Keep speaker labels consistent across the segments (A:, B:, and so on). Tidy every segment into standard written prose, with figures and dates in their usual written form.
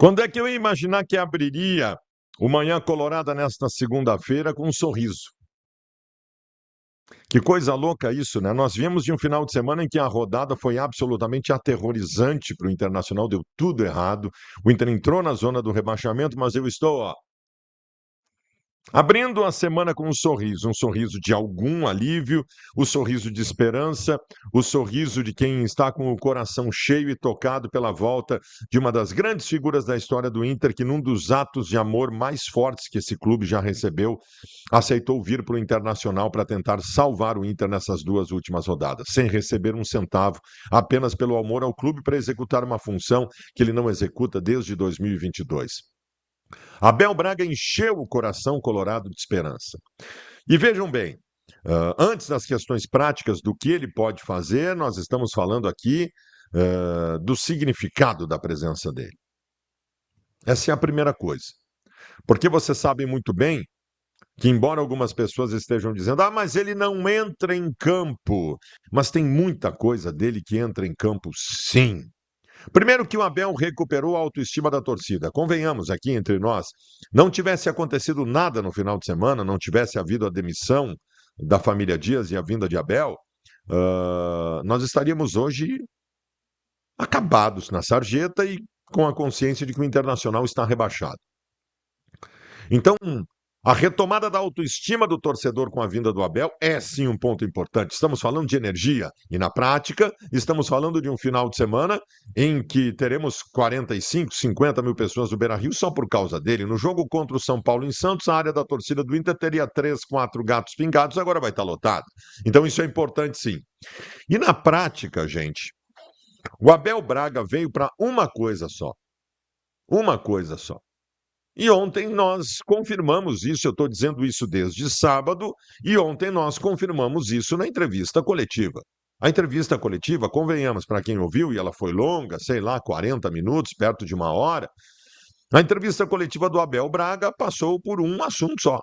A: Quando é que eu ia imaginar que abriria o Manhã Colorada nesta segunda-feira com um sorriso? Que coisa louca isso, né? Nós viemos de um final de semana em que a rodada foi absolutamente aterrorizante para o Internacional, deu tudo errado. O Inter entrou na zona do rebaixamento, mas eu estou, abrindo a semana com um sorriso de algum alívio, o sorriso de esperança, o sorriso de quem está com o coração cheio e tocado pela volta de uma das grandes figuras da história do Inter, que num dos atos de amor mais fortes que esse clube já recebeu, aceitou vir para o Internacional para tentar salvar o Inter nessas duas últimas rodadas, sem receber um centavo, apenas pelo amor ao clube para executar uma função que ele não executa desde 2022. Abel Braga encheu o coração colorado de esperança. E vejam bem, antes das questões práticas do que ele pode fazer, nós estamos falando aqui do significado da presença dele. Essa é a primeira coisa. Porque você sabe muito bem que, embora algumas pessoas estejam dizendo, mas ele não entra em campo, mas tem muita coisa dele que entra em campo, sim. Primeiro que o Abel recuperou a autoestima da torcida. Convenhamos aqui entre nós, não tivesse acontecido nada no final de semana, não tivesse havido a demissão da família Dias e a vinda de Abel, nós estaríamos hoje acabados na sarjeta e com a consciência de que o Internacional está rebaixado. Então, a retomada da autoestima do torcedor com a vinda do Abel é sim um ponto importante. Estamos falando de energia e, na prática, estamos falando de um final de semana em que teremos 45, 50 mil pessoas no Beira-Rio só por causa dele. No jogo contra o São Paulo em Santos, a área da torcida do Inter teria 3, 4 gatos pingados, agora vai estar lotada. Então isso é importante sim. E na prática, gente, o Abel Braga veio para uma coisa só. Uma coisa só. E ontem nós confirmamos isso, eu estou dizendo isso desde sábado, e ontem nós confirmamos isso na entrevista coletiva. A entrevista coletiva, convenhamos, para quem ouviu, e ela foi longa, sei lá, 40 minutos, perto de uma hora, a entrevista coletiva do Abel Braga passou por um assunto só.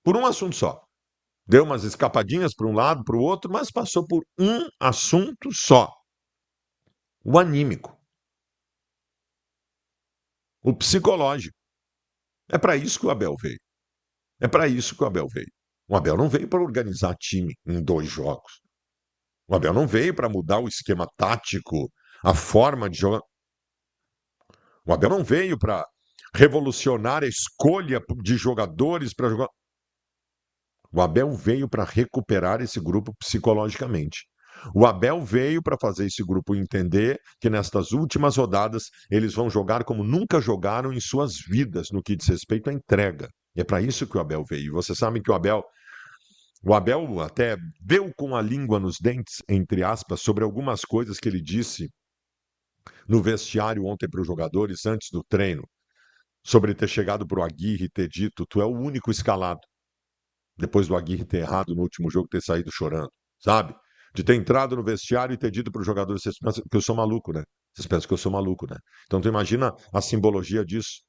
A: Por um assunto só. Deu umas escapadinhas para um lado, para o outro, mas passou por um assunto só. O anímico. O psicológico. É para isso que o Abel veio. É para isso que o Abel veio. O Abel não veio para organizar time em 2 jogos. O Abel não veio para mudar o esquema tático, a forma de jogar. O Abel não veio para revolucionar a escolha de jogadores para jogar. O Abel veio para recuperar esse grupo psicologicamente. O Abel veio para fazer esse grupo entender que nestas últimas rodadas eles vão jogar como nunca jogaram em suas vidas no que diz respeito à entrega. E é para isso que o Abel veio. E você sabe que o Abel até deu com a língua nos dentes, entre aspas, sobre algumas coisas que ele disse no vestiário ontem para os jogadores antes do treino, sobre ter chegado para o Aguirre e ter dito: tu é o único escalado. Depois do Aguirre ter errado no último jogo, ter saído chorando, sabe? De ter entrado no vestiário e ter dito para os jogadores: vocês pensam que eu sou maluco, né? Vocês pensam que eu sou maluco, né? Então tu imagina a simbologia disso.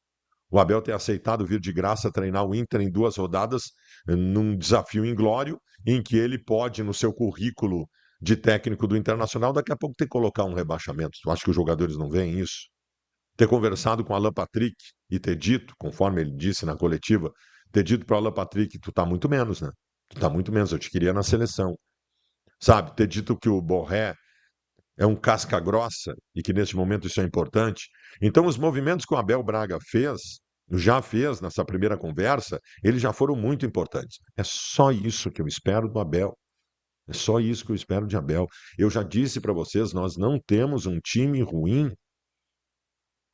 A: O Abel ter aceitado vir de graça treinar o Inter em 2 rodadas, num desafio inglório, em que ele pode, no seu currículo de técnico do Internacional, daqui a pouco ter que colocar um rebaixamento. Eu acho que os jogadores não veem isso. Ter conversado com o Alan Patrick e ter dito, conforme ele disse na coletiva, ter dito para o Alan Patrick: tu tá muito menos, né? Tu tá muito menos, eu te queria na seleção. Sabe? Ter dito que o Borré é um casca grossa e que neste momento isso é importante. Então, os movimentos que o Abel Braga já fez nessa primeira conversa, eles já foram muito importantes. É só isso que eu espero do Abel. É só isso que eu espero de Abel. Eu já disse para vocês, nós não temos um time ruim.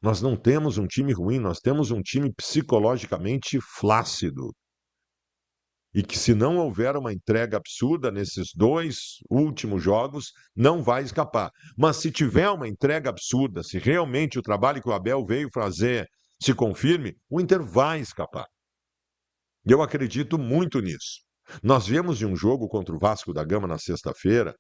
A: Nós não temos um time ruim, nós temos um time psicologicamente flácido. E que, se não houver uma entrega absurda nesses 2 últimos jogos, não vai escapar. Mas se tiver uma entrega absurda, se realmente o trabalho que o Abel veio fazer se confirme, o Inter vai escapar. E eu acredito muito nisso. Nós viemos de um jogo contra o Vasco da Gama na sexta-feira,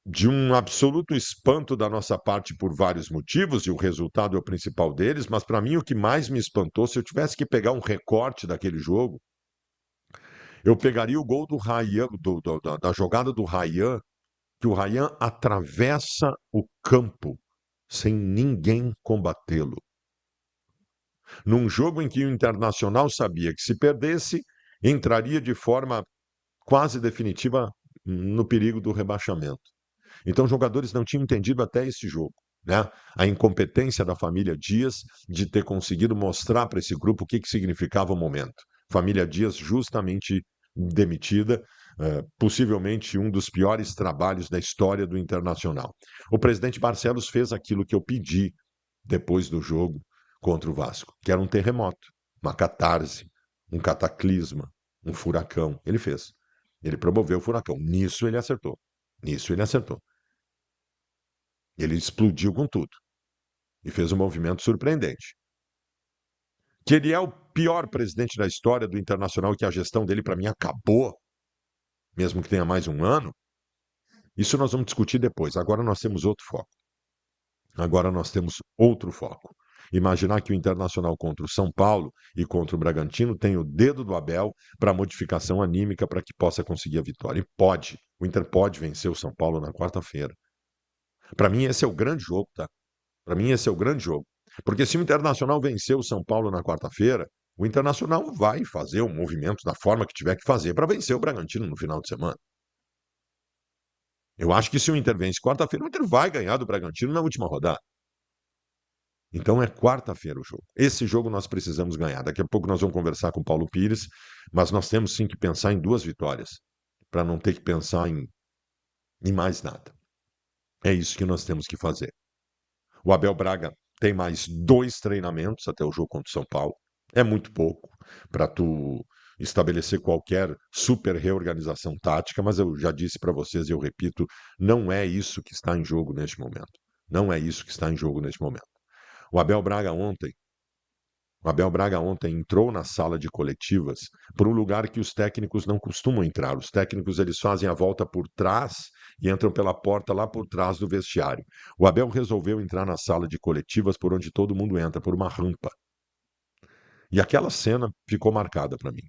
A: de um absoluto espanto da nossa parte por vários motivos, e o resultado é o principal deles, mas para mim o que mais me espantou, se eu tivesse que pegar um recorte daquele jogo, eu pegaria o gol do Rayan, da jogada do Rayan, que o Rayan atravessa o campo, sem ninguém combatê-lo. Num jogo em que o Internacional sabia que se perdesse, entraria de forma quase definitiva no perigo do rebaixamento. Então, os jogadores não tinham entendido até esse jogo, né? A incompetência da família Dias de ter conseguido mostrar para esse grupo o que significava o momento. Família Dias justamente demitida, possivelmente um dos piores trabalhos da história do Internacional. O presidente Barcelos fez aquilo que eu pedi depois do jogo contra o Vasco, que era um terremoto, uma catarse, um cataclisma, um furacão. Ele fez. Ele promoveu o furacão. Nisso ele acertou. Nisso ele acertou. Ele explodiu com tudo e fez um movimento surpreendente. Que ele é o pior presidente da história do Internacional, que a gestão dele, para mim, acabou, mesmo que tenha mais um ano. Isso nós vamos discutir depois. Agora nós temos outro foco. Agora nós temos outro foco. Imaginar que o Internacional contra o São Paulo e contra o Bragantino tem o dedo do Abel para modificação anímica para que possa conseguir a vitória. E pode. O Inter pode vencer o São Paulo na quarta-feira. Para mim, esse é o grande jogo, tá? Para mim, esse é o grande jogo. Porque se o Internacional vencer o São Paulo na quarta-feira, o Internacional vai fazer o movimento da forma que tiver que fazer para vencer o Bragantino no final de semana. Eu acho que se o Inter vence quarta-feira, o Inter vai ganhar do Bragantino na última rodada. Então é quarta-feira o jogo. Esse jogo nós precisamos ganhar. Daqui a pouco nós vamos conversar com o Paulo Pires, mas nós temos sim que pensar em 2 vitórias, para não ter que pensar em mais nada. É isso que nós temos que fazer. O Abel Braga tem mais 2 treinamentos até o jogo contra o São Paulo. É muito pouco para tu estabelecer qualquer super reorganização tática, mas eu já disse para vocês e eu repito, não é isso que está em jogo neste momento. Não é isso que está em jogo neste momento. O Abel Braga ontem O Abel Braga ontem entrou na sala de coletivas por um lugar que os técnicos não costumam entrar. Os técnicos eles fazem a volta por trás e entram pela porta lá por trás do vestiário. O Abel resolveu entrar na sala de coletivas por onde todo mundo entra, por uma rampa. E aquela cena ficou marcada para mim.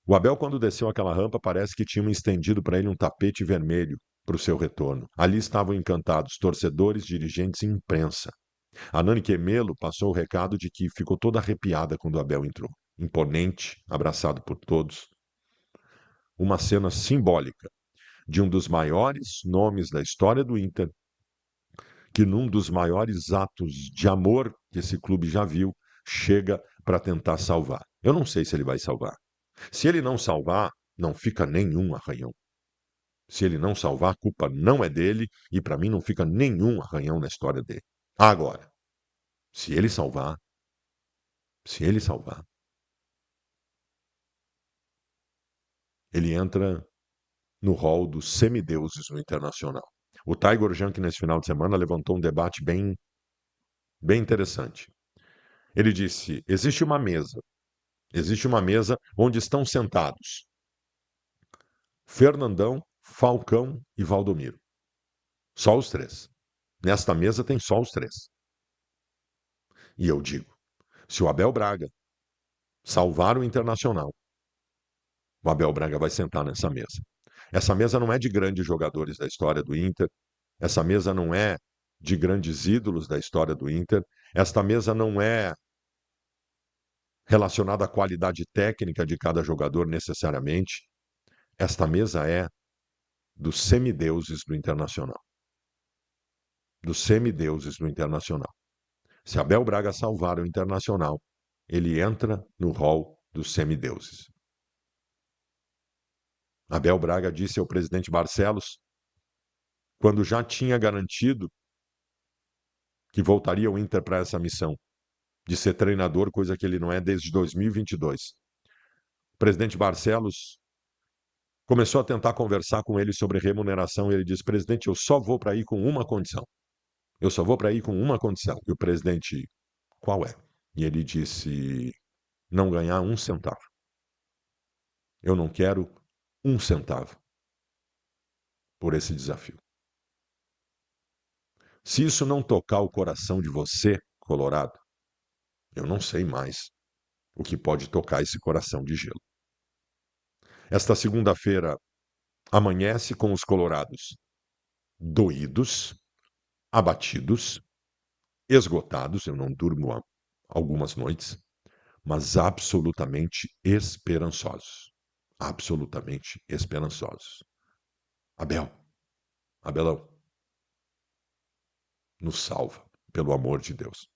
A: O Abel, quando desceu aquela rampa, parece que tinham estendido para ele um tapete vermelho para o seu retorno. Ali estavam encantados torcedores, dirigentes e imprensa. A Nani Quemelo passou o recado de que ficou toda arrepiada quando o Abel entrou. Imponente, abraçado por todos. Uma cena simbólica de um dos maiores nomes da história do Inter, que num dos maiores atos de amor que esse clube já viu, chega para tentar salvar. Eu não sei se ele vai salvar. Se ele não salvar, não fica nenhum arranhão. Se ele não salvar, a culpa não é dele e para mim não fica nenhum arranhão na história dele. Agora, se ele salvar, se ele salvar, ele entra no rol dos semideuses no Internacional. O Tiger Junk, nesse final de semana, levantou um debate bem interessante. Ele disse: existe uma mesa onde estão sentados Fernandão, Falcão e Valdomiro. Só os 3. Nesta mesa tem só os 3. E eu digo: se o Abel Braga salvar o Internacional, o Abel Braga vai sentar nessa mesa. Essa mesa não é de grandes jogadores da história do Inter. Essa mesa não é de grandes ídolos da história do Inter. Esta mesa não é relacionada à qualidade técnica de cada jogador necessariamente. Esta mesa é dos semideuses do Internacional. Dos semideuses do Internacional. Se Abel Braga salvar o Internacional, ele entra no rol dos semideuses. Abel Braga disse ao presidente Barcelos, quando já tinha garantido que voltaria ao Inter para essa missão, de ser treinador, coisa que ele não é desde 2022. O presidente Barcelos começou a tentar conversar com ele sobre remuneração e ele disse: presidente, eu só vou para aí com uma condição. Eu só vou para aí com uma condição. E o presidente, qual é? E ele disse: não ganhar um centavo. Eu não quero um centavo por esse desafio. Se isso não tocar o coração de você, Colorado, eu não sei mais o que pode tocar esse coração de gelo. Esta segunda-feira amanhece com os colorados doídos, abatidos, esgotados, eu não durmo há algumas noites, mas absolutamente esperançosos. Absolutamente esperançosos. Abel, Abelão, nos salva, pelo amor de Deus.